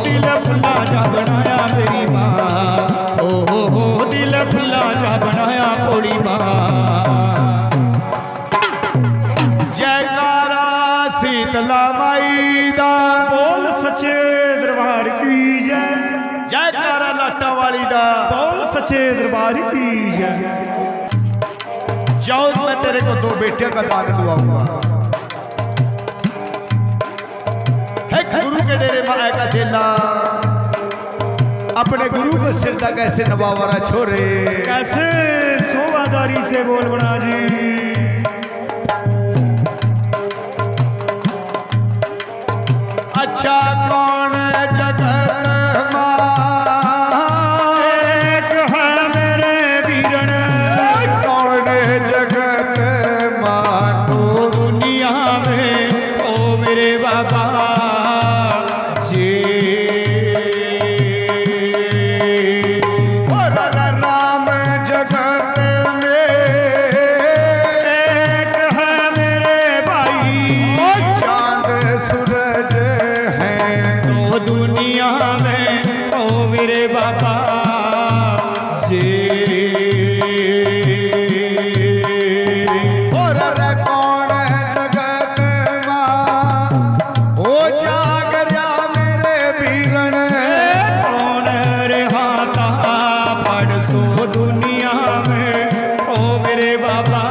दिल फुल्ला जा बनाया मेरी माँ। दिल फुल्ला जा बनाया भोली माँ। जयकारा शीतला माई दा, बोल सच्चे दरबार की जय। जयकारा लाटा वाली दा। बोल सच्चे दरबार की जय। जाओ मैं तेरे को 2 बेटियों का दान दुआऊंगा। एक गुरु के डेरे में आएगा चेला, अपने गुरु को सिरदा कैसे नवावरा छोरे। कैसे शोभादारी से बोल बना जी। अच्छा कौन जगत मां, एक है मेरे वीरन। कौन जगत मां तो दुनिया में ओ मेरे बाबा जी। और राम जगत में एक है मेरे भाई। चांद सूरज है तो दुनिया में ओ मेरे बाबा जी। और कौन जगत मां, ओ जागरिया मेरे वीरण। कौन रहाता पड़सो दुनिया में ओ मेरे बाबा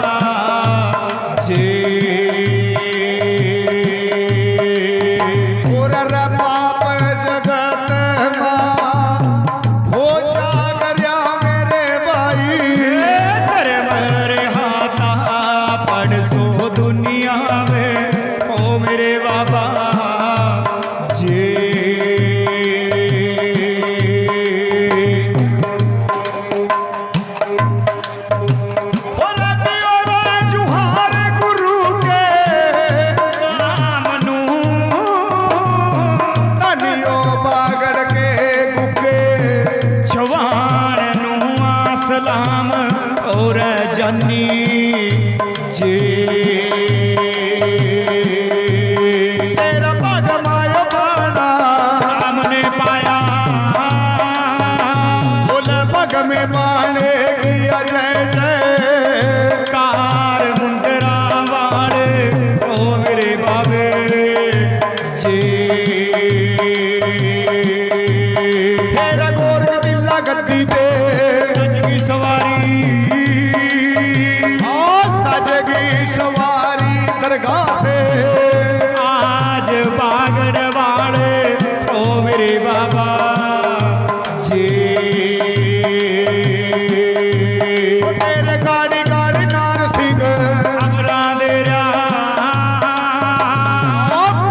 जी। और पाप जगत मां, हो जा जग में बाणे किया जय जय कार मुंदरा वाले ओ मेरे बाबे जी फिर गोर टीला गद्दी ते सजगी सवारी सजगी सवारी दरगाह से आज बागड़ वाले ओ मेरे बाबा जी तेरे गाड़ी गाड़ी नार सिंह अमरा दे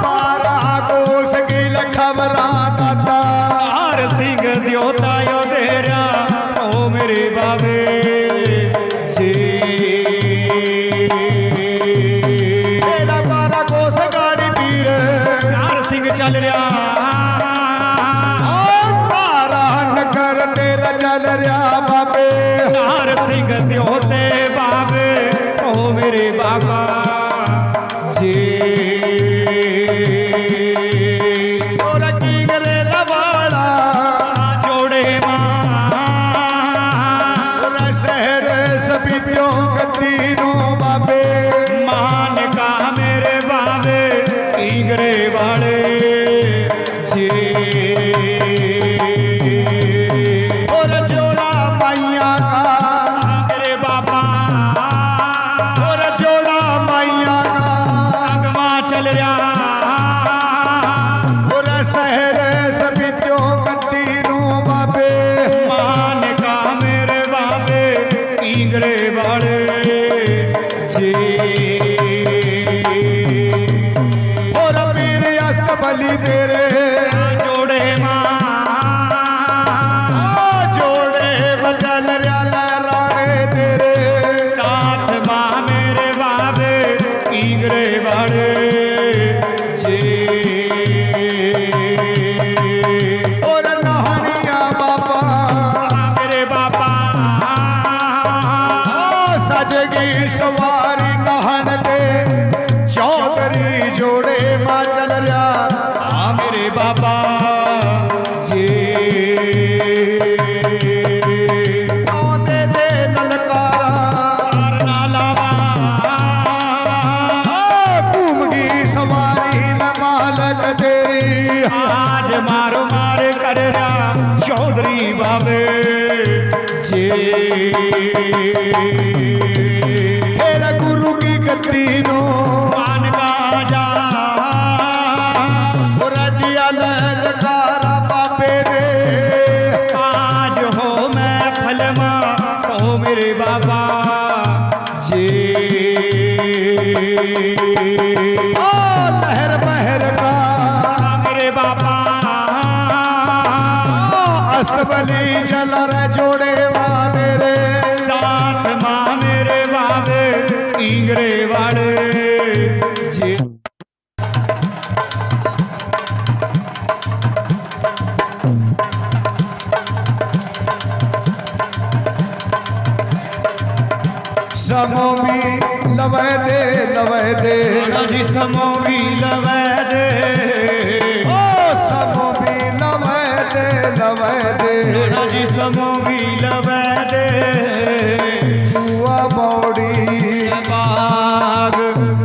मारा कोस की लखवरा दाता नार सिंह द्योता यो देरा ओ मेरे बाबे जी तेरा मारा कोस गाड़ी पीर नार सिंह चल रहा मारा नगर तेरा चल रहा बाबे नार सिंह द्योते बाबे ओ मेरे बाबा जी और की करे लवाड़ा जोड़े मां और शहर सबित्यों गतीनो बाबे मान का मेरे बाबे इंगरे वाले जी और जोड़ा मैया का मेरे बाबा और जोड़ा मैया का संगमा चल रहा और शहर सबित्यों गतीनो बाबे मान का मेरे बाबे इंगरे वाले जी और पीर अस्त बलि तेरे जोड़े मां जोड़े बचल राणे तेरे साथ मां मेरे बाबे इंगरे वाले जी और नहनिया बाबा मेरे बाबा सजगी सवारी नहन दे चौधरी जोड़े माँ चल रहा मेरे बाबा जी दे दे ललकारा नालावा घूमगी सवारी न मालक तेरी आज मारो मार कर रहा चौधरी बाबे जी तेरा गुरु की गद्दी नो मान का जा और दिया ललकारा बाबे रे आज हो मैं फलमा ओ मेरे बाबा जी ओ लहर बहर का मेरे बाबा अस्तबली चल रहे जोड़े माँ तेरे साथ माँ मेरे बाबे इंगरे वाले जी समो भी लवे दे नाना जी समो भी लवे दे ओ समो भी लवे दे नाना जी समो भी लवे दे बुआ बौड़ी बाग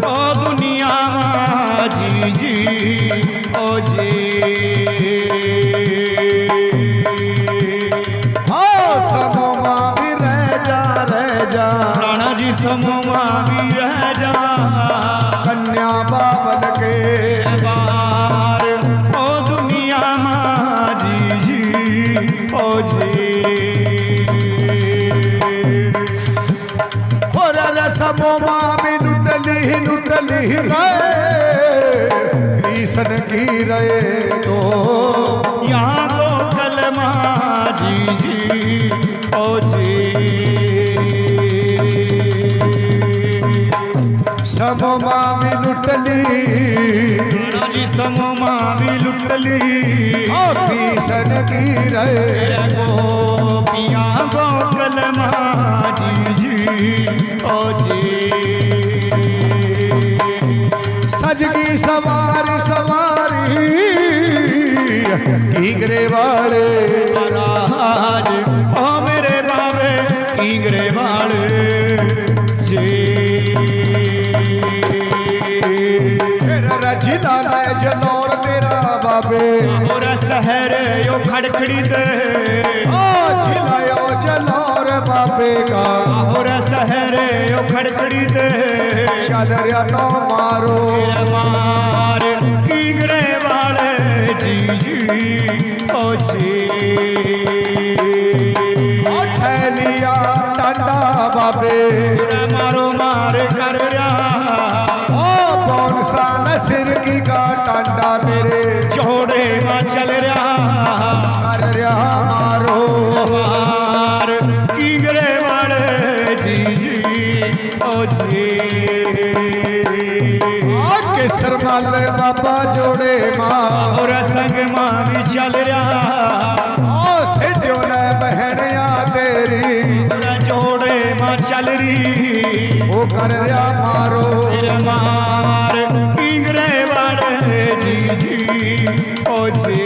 ओ दुनिया माँ जी जी ओ जी हो समो माँ भी रह जा राणा जी समो माँ भी रह जा कन्या बाबल के बार ओ दुनिया माँ जी जी ओ जी और समो माँ भी लुटली रहे कृष्ण की रहे तो यहाँ को कलमा जी जी ओ जी समो माँ भी लुटली राणा जी समो माँ भी लुटली ओ कृष्ण की रहे गोपिया गो कलमा जी जी ओ जी सजगी सवारी कीगरे वाले महाराज ओ मेरे खड़खड़ी दे चिल्लायो जलौर बाबे का और सहरे ओ खड़खड़ी दे चल रहा तो मारो मार कीगरे वाले जी जी ओ जी ठहलिया टांडा बाबे मारो मार कर रहा कौन सा नसिर की का टांडा तेरे जोड़े में चल रहा कर रहा मारो मार कीगरे वाले जी जी ओ जी केसर मल बाबा जोड़े मां और संग मां भी चल रहा सेड्यो ने बहनिया तेरी और जोड़े मां चल रही वो कर रहा मारो मार कीगरे वाले जी जी ओ जी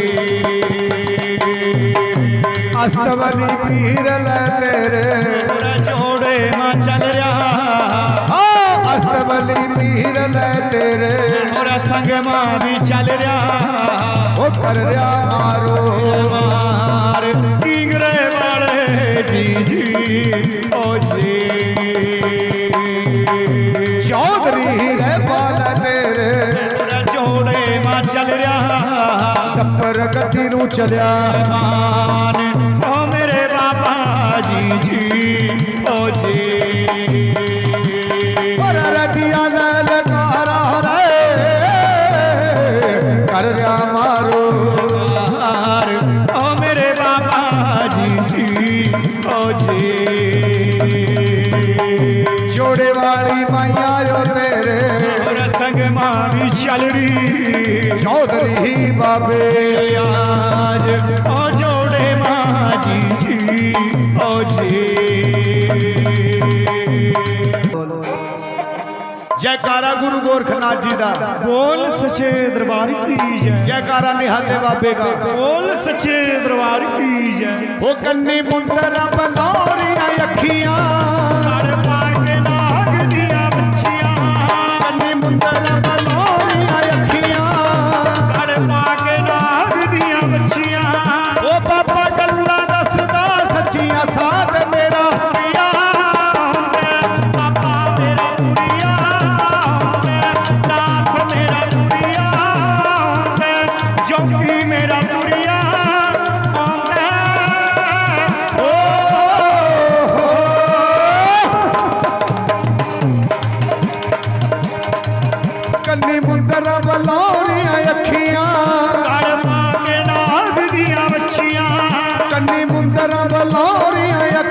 अस्तवली पीर ले तेरे और जोड़े मां चल रहा अस्तवली पीर ले तेरे और संग मां भी चल रहा वो कर रहा मारो मार कीगरे वाले जी जी ओ जी चौधरी रे बाल तेरे जोड़े मां चल रहा टप्पर गद्दी नू चलिया मान ओ मेरे बाबा जी जी ओ जी और रतिया ले लकारा रे कर रहा मारो मार ओ मेरे बाबा जी जी ओ जी जोड़े वाली माइया जो तेरे और संग मां भी चल रही चौधरी बाबे आज ओ जोड़े मां जी जी ओ जी जयकारा गुरु गोरखनाथ जी दा बोल सच्चे दरबार की जय जयकारा निहाले बाबे का बोल सच्चे दरबार की जय वो कन्नी मुंदर बलौरियां अखियां लड़ पाके नाग दिया बच्चियां कन्नी मुंदर बलौरियां अखियां लड़ पाके नाग दिया बच्चियां वो बाबा गल्ला दसदा सच्चियां साथ मेरा पुरिया पापा मेरा पुरिया नाथ मेरा पुरिया जोगी मेरा पुरिया ओ कन्नी मुंदर बलौरियां अखियां लड़ पाके नाग दिया बच्चियां कन्नी मुंदर बलौरियां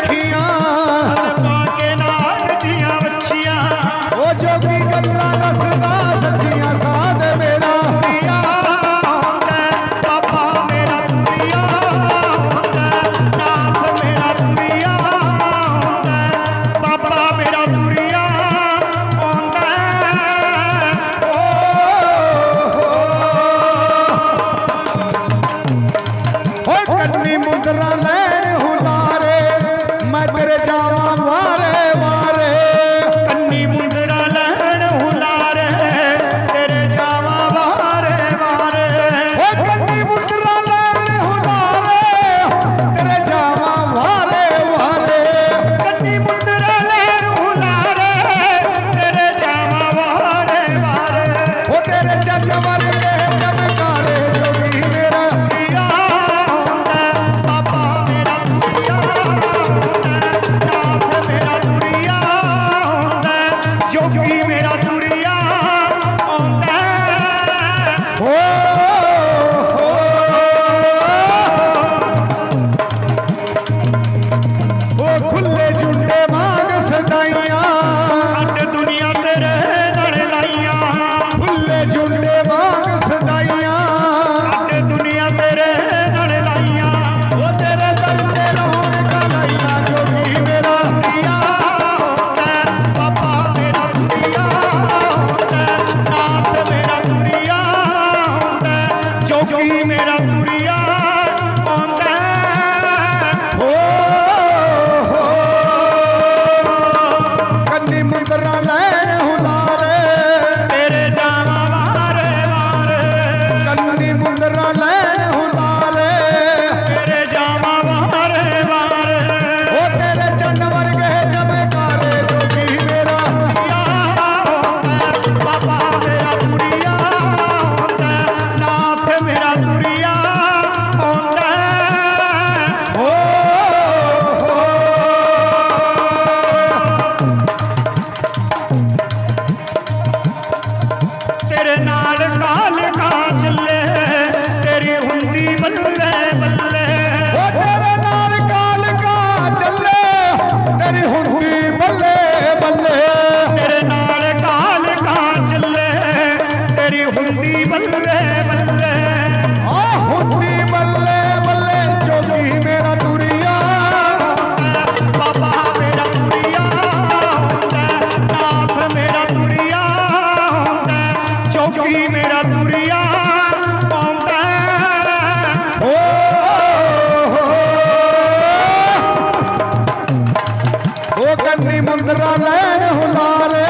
मुंदरा लैन हुलारे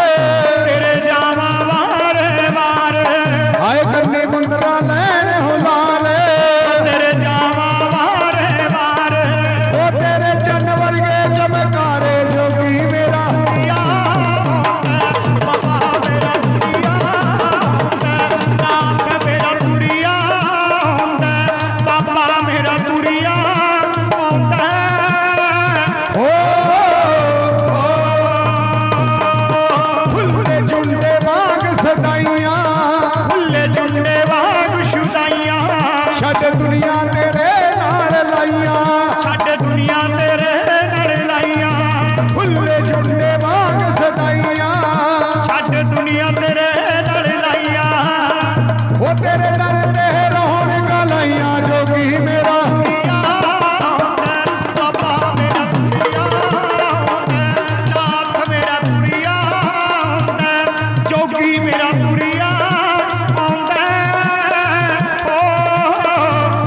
तेरे जावा वारे वारे आए कन्नी मुंदरा लैन हुलारे तेरे जावा वारे वारे ओ तेरे चन्न वर्गे चमकारे जोगी मेरा या बाबा मेरा दुरिया नाथ मेरा दुरिया बाबा मेरा दुरिया ओ खुले झुंडे बाग सदाइयां खुले झुंडे बाग शुदाइयां छड़ दुनिया तेरे नाल लाइयां छड़ दुनिया तेरे नाल लाइयां खुले झुंडे बाग सदाइयां छड़ दुनिया तेरे नाल लाइयां ओ तेरे दर ते रोहण गलाइयां जोगी मेरा बाबा मेरा दुरिया नाथ मेरा दुरिया जोगी मेरा दुरिया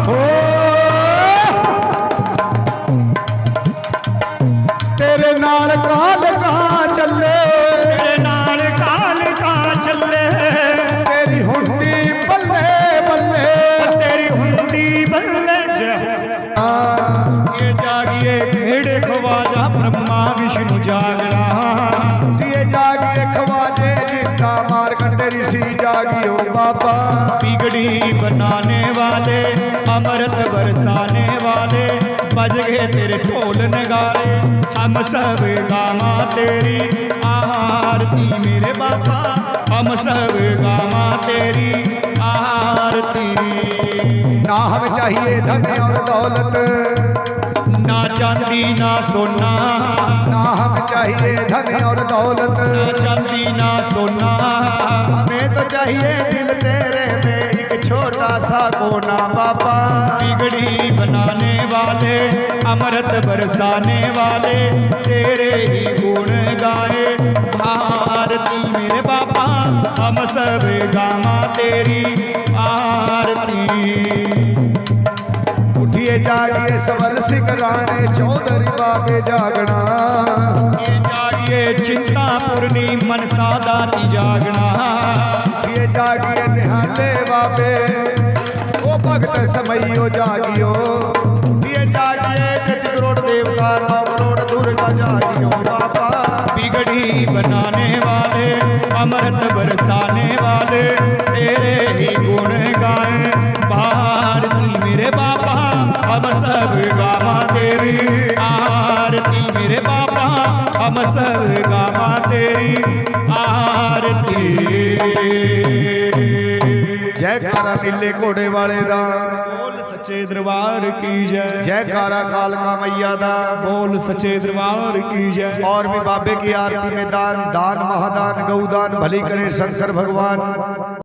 ओ तेरे नाल काल कहां चले तेरे नाल काल का चले तेरी हुंदी बल्ले बल्ले तेरी हुंदी बल्ले ये जागिए खेड़े खवाजा ब्रह्मा विष्णु जागना दिए जागिए खवाजे जिंदा मार कंडे ऋषि जागियो बाबा बिगड़ी बनाने वाले अमृत बरसाने वाले बज गए तेरे ढोल नगारे हम सब गामा तेरी आरती मेरे बाबा हम सब गामा तेरी आरती ना हमें चाहिए धन और दौलत ना चांदी ना सोना ना हमें चाहिए धन और दौलत ना चांदी ना सोना हमें तो चाहिए दिल तेरे में एक छोटा सा कोना बाबा बिगड़ी बनाने वाले अमृत बरसाने वाले तेरे ही गुण गाए भारती मेरे बाबा हम सब गामा तेरी आरती उठिए जागिए सबल सिकराने चौधरी बाबे जागना ये जागिए चिंता पूर्णी मनसा दाती जागना उठिए जागिए निहाले बाबे ओ भगत समइयो जागियो उठिए जागिए जति करोड़ देवता 9 करोड़ दुर्गा जागियो बाबा बिगड़ी बनाने वाले अमृत बरसाने वाले तेरे ही गुण गाए भारती मेरे बाबा हम सब गामा तेरी आरती मेरे बाबा हम सब गामा तेरी आरती जयकारा नीले घोड़े वाले दा बोल सच्चे दरबार की जय जयकारा कालका मैया दा बोल सच्चे दरबार की जय और भी बाबे की आरती में दान दान महादान गौदान भली करे शंकर भगवान